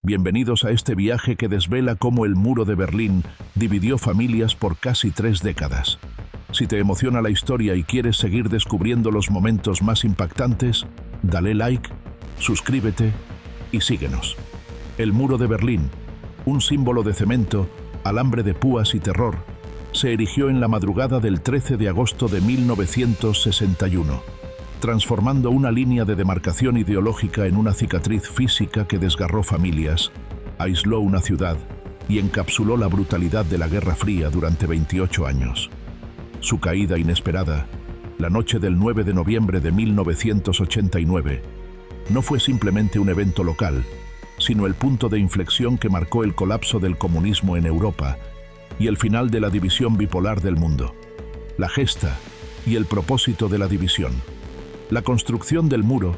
Bienvenidos a este viaje que desvela cómo el muro de Berlín dividió familias por casi 3 décadas. Si te emociona la historia y quieres seguir descubriendo los momentos más impactantes, dale like, suscríbete y síguenos. El muro de Berlín, un símbolo de cemento, alambre de púas y terror, se erigió en la madrugada del 13 de agosto de 1961, transformando una línea de demarcación ideológica en una cicatriz física que desgarró familias, aisló una ciudad y encapsuló la brutalidad de la Guerra Fría durante 28 años. Su caída inesperada, la noche del 9 de noviembre de 1989, no fue simplemente un evento local, sino el punto de inflexión que marcó el colapso del comunismo en Europa y el final de la división bipolar del mundo. La gesta y el propósito de la división. La construcción del muro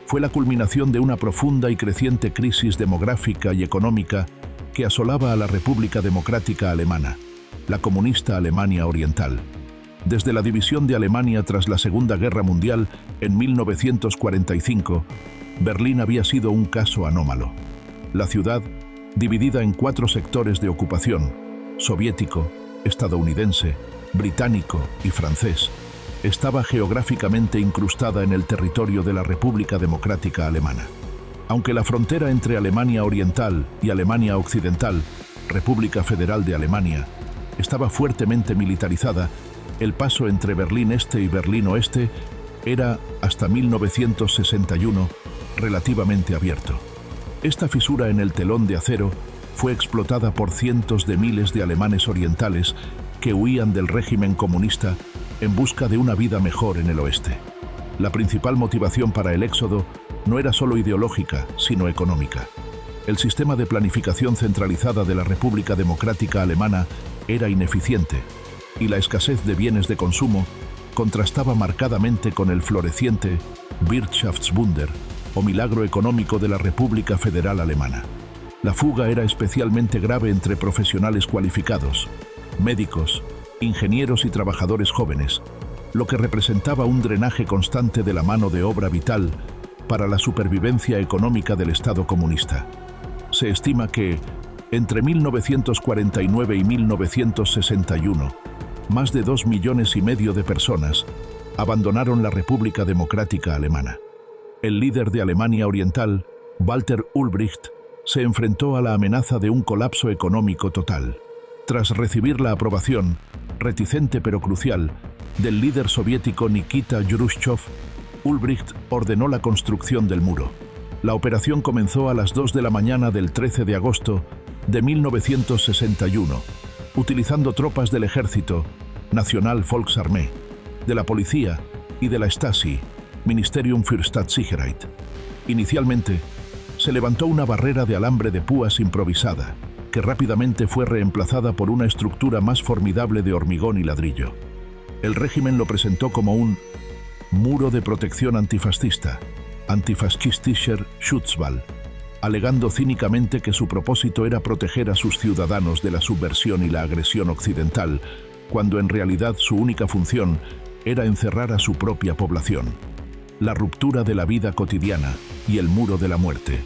fue la culminación de una profunda y creciente crisis demográfica y económica que asolaba a la República Democrática Alemana, la comunista Alemania Oriental. Desde la división de Alemania tras la Segunda Guerra Mundial en 1945, Berlín había sido un caso anómalo. La ciudad, dividida en 4 sectores de ocupación, soviético, estadounidense, británico y francés, estaba geográficamente incrustada en el territorio de la República Democrática Alemana. Aunque la frontera entre Alemania Oriental y Alemania Occidental, República Federal de Alemania, estaba fuertemente militarizada, el paso entre Berlín Este y Berlín Oeste era, hasta 1961, relativamente abierto. Esta fisura en el telón de acero fue explotada por cientos de miles de alemanes orientales que huían del régimen comunista en busca de una vida mejor en el oeste. La principal motivación para el éxodo no era solo ideológica, sino económica. El sistema de planificación centralizada de la República Democrática Alemana era ineficiente, y la escasez de bienes de consumo contrastaba marcadamente con el floreciente Wirtschaftswunder, o milagro económico de la República Federal Alemana. La fuga era especialmente grave entre profesionales cualificados, médicos, ingenieros y trabajadores jóvenes, lo que representaba un drenaje constante de la mano de obra vital para la supervivencia económica del Estado comunista. Se estima que, entre 1949 y 1961, más de 2,5 millones de personas abandonaron la República Democrática Alemana. El líder de Alemania Oriental, Walter Ulbricht, se enfrentó a la amenaza de un colapso económico total. Tras recibir la aprobación, reticente pero crucial, del líder soviético Nikita Khrushchev, Ulbricht ordenó la construcción del muro. La operación comenzó a las 2 de la mañana del 13 de agosto de 1961, utilizando tropas del Ejército, National Volksarmee, de la Policía y de la Stasi, Ministerium für Staatssicherheit. Inicialmente, se levantó una barrera de alambre de púas improvisada, que rápidamente fue reemplazada por una estructura más formidable de hormigón y ladrillo. El régimen lo presentó como un muro de protección antifascista, Antifaschistischer Schutzwall, alegando cínicamente que su propósito era proteger a sus ciudadanos de la subversión y la agresión occidental, cuando en realidad su única función era encerrar a su propia población. La ruptura de la vida cotidiana y el muro de la muerte.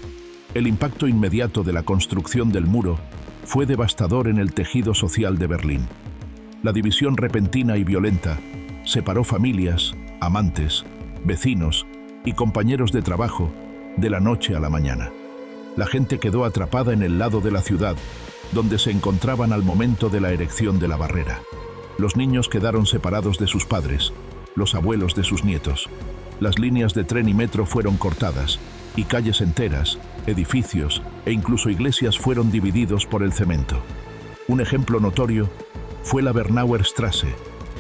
El impacto inmediato de la construcción del muro fue devastador en el tejido social de Berlín. La división repentina y violenta separó familias, amantes, vecinos y compañeros de trabajo de la noche a la mañana. La gente quedó atrapada en el lado de la ciudad donde se encontraban al momento de la erección de la barrera. Los niños quedaron separados de sus padres, los abuelos de sus nietos. Las líneas de tren y metro fueron cortadas, y calles enteras, edificios e incluso iglesias fueron divididos por el cemento. Un ejemplo notorio fue la Bernauer Straße,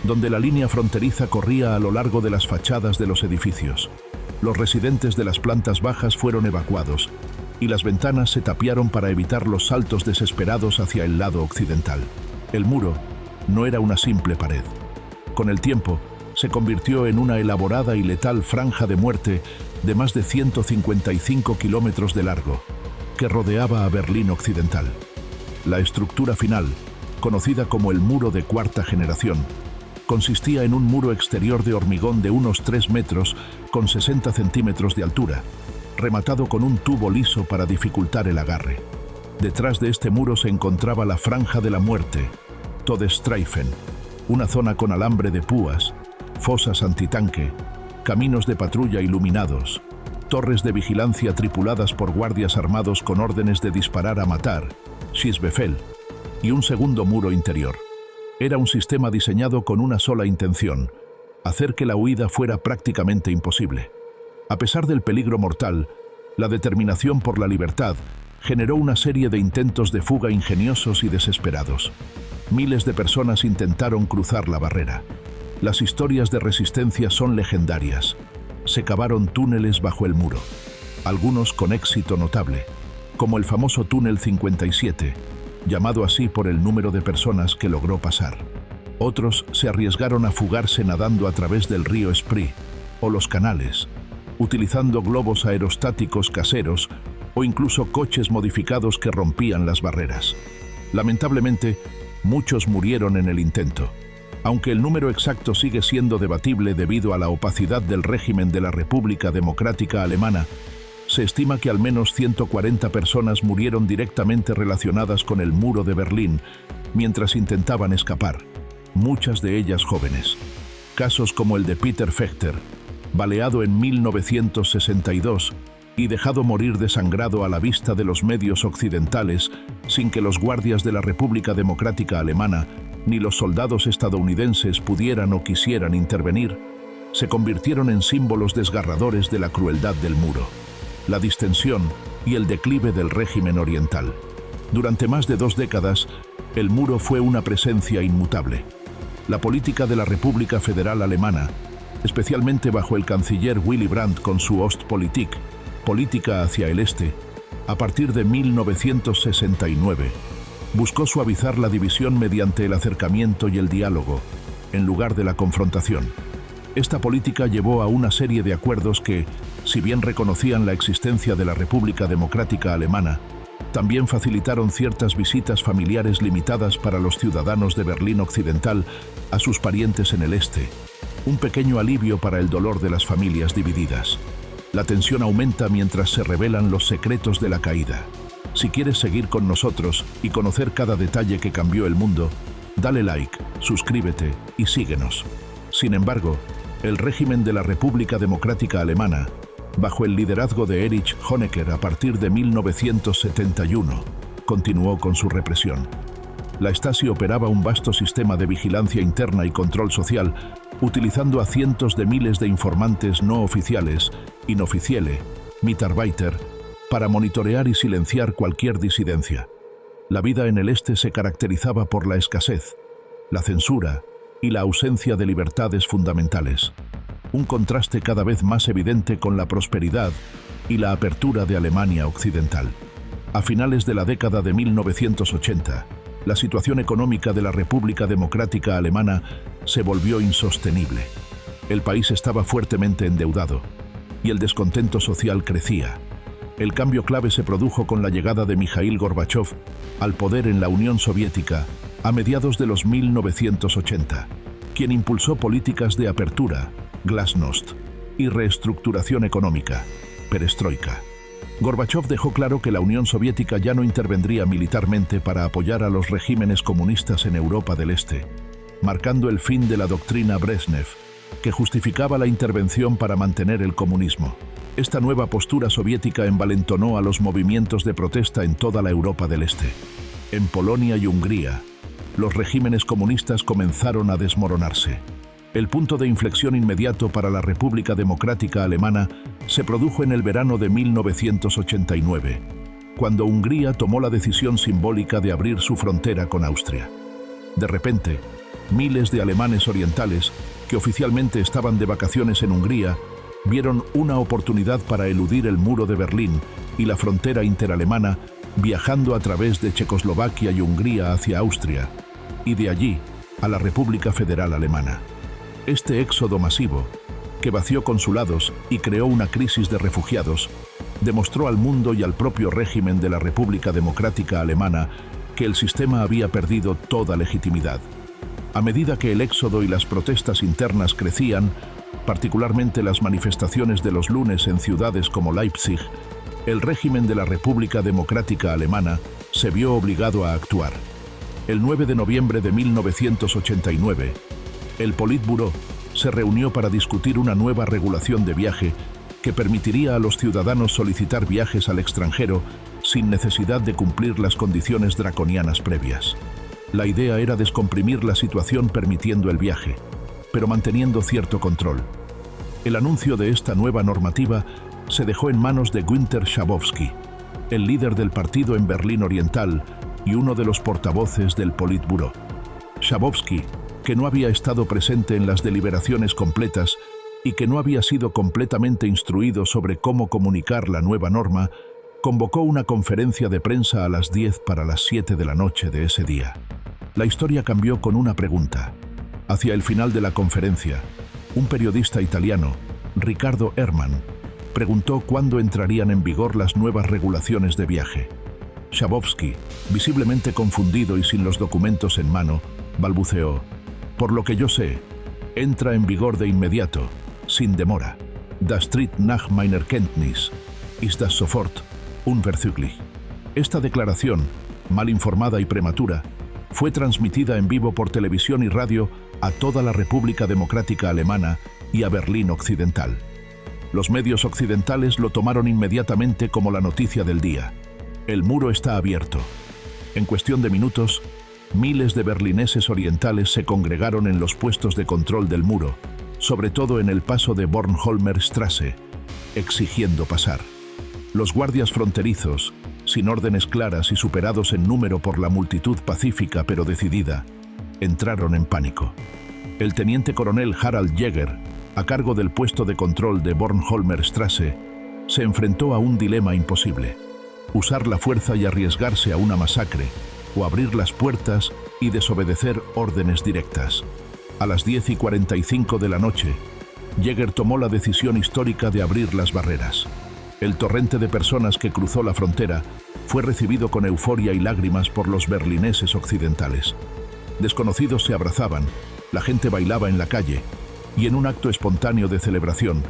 donde la línea fronteriza corría a lo largo de las fachadas de los edificios. Los residentes de las plantas bajas fueron evacuados, y las ventanas se tapiaron para evitar los saltos desesperados hacia el lado occidental. El muro no era una simple pared. Con el tiempo, se convirtió en una elaborada y letal franja de muerte de más de 155 kilómetros de largo, que rodeaba a Berlín Occidental. La estructura final, conocida como el muro de cuarta generación, consistía en un muro exterior de hormigón de unos 3 metros con 60 centímetros de altura, rematado con un tubo liso para dificultar el agarre. Detrás de este muro se encontraba la Franja de la Muerte, Todesstreifen, una zona con alambre de púas, fosas antitanque, caminos de patrulla iluminados, torres de vigilancia tripuladas por guardias armados con órdenes de disparar a matar, Schussbefehl, y un segundo muro interior. Era un sistema diseñado con una sola intención: hacer que la huida fuera prácticamente imposible. A pesar del peligro mortal, la determinación por la libertad generó una serie de intentos de fuga ingeniosos y desesperados. Miles de personas intentaron cruzar la barrera. Las historias de resistencia son legendarias. Se cavaron túneles bajo el muro, algunos con éxito notable, como el famoso túnel 57, llamado así por el número de personas que logró pasar. Otros se arriesgaron a fugarse nadando a través del río Spree o los canales, utilizando globos aerostáticos caseros o incluso coches modificados que rompían las barreras. Lamentablemente, muchos murieron en el intento. Aunque el número exacto sigue siendo debatible debido a la opacidad del régimen de la República Democrática Alemana, se estima que al menos 140 personas murieron directamente relacionadas con el muro de Berlín mientras intentaban escapar, muchas de ellas jóvenes. Casos como el de Peter Fechter, baleado en 1962 y dejado morir desangrado a la vista de los medios occidentales sin que los guardias de la República Democrática Alemana ni los soldados estadounidenses pudieran o quisieran intervenir, se convirtieron en símbolos desgarradores de la crueldad del muro, la distensión y el declive del régimen oriental. Durante más de 2 décadas, el muro fue una presencia inmutable. La política de la República Federal Alemana, especialmente bajo el canciller Willy Brandt con su Ostpolitik, política hacia el este, a partir de 1969, buscó suavizar la división mediante el acercamiento y el diálogo, en lugar de la confrontación. Esta política llevó a una serie de acuerdos que, si bien reconocían la existencia de la República Democrática Alemana, también facilitaron ciertas visitas familiares limitadas para los ciudadanos de Berlín Occidental a sus parientes en el este, un pequeño alivio para el dolor de las familias divididas. La tensión aumenta mientras se revelan los secretos de la caída. Si quieres seguir con nosotros y conocer cada detalle que cambió el mundo, dale like, suscríbete y síguenos. Sin embargo, el régimen de la República Democrática Alemana, bajo el liderazgo de Erich Honecker a partir de 1971, continuó con su represión. La Stasi operaba un vasto sistema de vigilancia interna y control social, utilizando a cientos de miles de informantes no oficiales, Inoffizielle, Mitarbeiter, para monitorear y silenciar cualquier disidencia. La vida en el este se caracterizaba por la escasez, la censura y la ausencia de libertades fundamentales, un contraste cada vez más evidente con la prosperidad y la apertura de Alemania Occidental. A finales de la década de 1980, la situación económica de la República Democrática Alemana se volvió insostenible. El país estaba fuertemente endeudado y el descontento social crecía. El cambio clave se produjo con la llegada de Mikhail Gorbachov al poder en la Unión Soviética a mediados de los 1980, quien impulsó políticas de apertura, glasnost, y reestructuración económica, perestroika. Gorbachov dejó claro que la Unión Soviética ya no intervendría militarmente para apoyar a los regímenes comunistas en Europa del Este, marcando el fin de la doctrina Brezhnev, que justificaba la intervención para mantener el comunismo. Esta nueva postura soviética envalentonó a los movimientos de protesta en toda la Europa del Este. En Polonia y Hungría, los regímenes comunistas comenzaron a desmoronarse. El punto de inflexión inmediato para la República Democrática Alemana se produjo en el verano de 1989, cuando Hungría tomó la decisión simbólica de abrir su frontera con Austria. De repente, miles de alemanes orientales, que oficialmente estaban de vacaciones en Hungría, vieron una oportunidad para eludir el muro de Berlín y la frontera interalemana, viajando a través de Checoslovaquia y Hungría hacia Austria, y de allí a la República Federal Alemana. Este éxodo masivo, que vació consulados y creó una crisis de refugiados, demostró al mundo y al propio régimen de la República Democrática Alemana que el sistema había perdido toda legitimidad. A medida que el éxodo y las protestas internas crecían, particularmente las manifestaciones de los lunes en ciudades como Leipzig, el régimen de la República Democrática Alemana se vio obligado a actuar. El 9 de noviembre de 1989, el Politburó se reunió para discutir una nueva regulación de viaje que permitiría a los ciudadanos solicitar viajes al extranjero sin necesidad de cumplir las condiciones draconianas previas. La idea era descomprimir la situación permitiendo el viaje, pero manteniendo cierto control. El anuncio de esta nueva normativa se dejó en manos de Günter Schabowski, el líder del partido en Berlín Oriental y uno de los portavoces del Politburó. Schabowski, que no había estado presente en las deliberaciones completas y que no había sido completamente instruido sobre cómo comunicar la nueva norma, convocó una conferencia de prensa a las 10 para las 7 de la noche de ese día. La historia cambió con una pregunta. Hacia el final de la conferencia, un periodista italiano, Riccardo Herrmann, preguntó cuándo entrarían en vigor las nuevas regulaciones de viaje. Schabowski, visiblemente confundido y sin los documentos en mano, balbuceó: «Por lo que yo sé, entra en vigor de inmediato, sin demora. Das tritt nach meiner Kenntnis, ist das sofort, unverzüglich». Esta declaración, mal informada y prematura, fue transmitida en vivo por televisión y radio a toda la República Democrática Alemana y a Berlín Occidental. Los medios occidentales lo tomaron inmediatamente como la noticia del día. El muro está abierto. En cuestión de minutos, miles de berlineses orientales se congregaron en los puestos de control del muro, sobre todo en el paso de Bornholmer Straße, exigiendo pasar. Los guardias fronterizos, sin órdenes claras y superados en número por la multitud pacífica pero decidida, entraron en pánico. El teniente coronel Harald Jäger, a cargo del puesto de control de Bornholmer Straße, se enfrentó a un dilema imposible: usar la fuerza y arriesgarse a una masacre, o abrir las puertas y desobedecer órdenes directas. A las 10:45 de la noche, Jäger tomó la decisión histórica de abrir las barreras. El torrente de personas que cruzó la frontera fue recibido con euforia y lágrimas por los berlineses occidentales. Desconocidos se abrazaban, la gente bailaba en la calle, y en un acto espontáneo de celebración,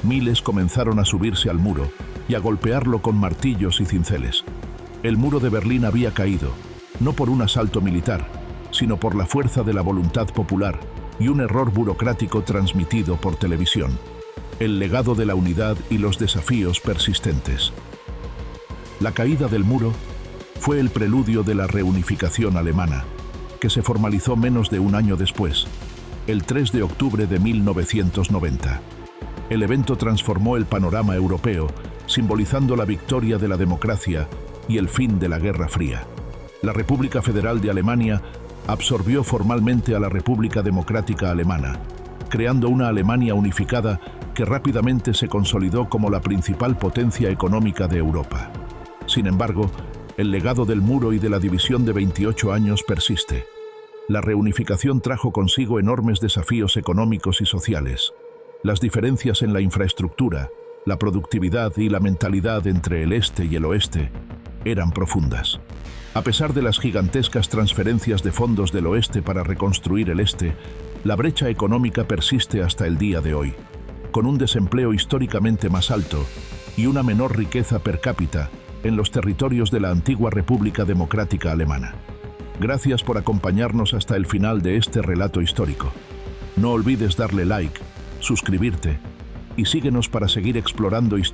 miles comenzaron a subirse al muro y a golpearlo con martillos y cinceles. El muro de Berlín había caído, no por un asalto militar, sino por la fuerza de la voluntad popular y un error burocrático transmitido por televisión. El legado de la unidad y los desafíos persistentes. La caída del muro fue el preludio de la reunificación alemana, que se formalizó menos de un año después, el 3 de octubre de 1990. El evento transformó el panorama europeo, simbolizando la victoria de la democracia y el fin de la Guerra Fría. La República Federal de Alemania absorbió formalmente a la República Democrática Alemana, creando una Alemania unificada que rápidamente se consolidó como la principal potencia económica de Europa. Sin embargo, el legado del muro y de la división de 28 años persiste. La reunificación trajo consigo enormes desafíos económicos y sociales. Las diferencias en la infraestructura, la productividad y la mentalidad entre el este y el oeste eran profundas. A pesar de las gigantescas transferencias de fondos del oeste para reconstruir el este, la brecha económica persiste hasta el día de hoy, con un desempleo históricamente más alto y una menor riqueza per cápita en los territorios de la antigua República Democrática Alemana. Gracias por acompañarnos hasta el final de este relato histórico. No olvides darle like, suscribirte y síguenos para seguir explorando historias.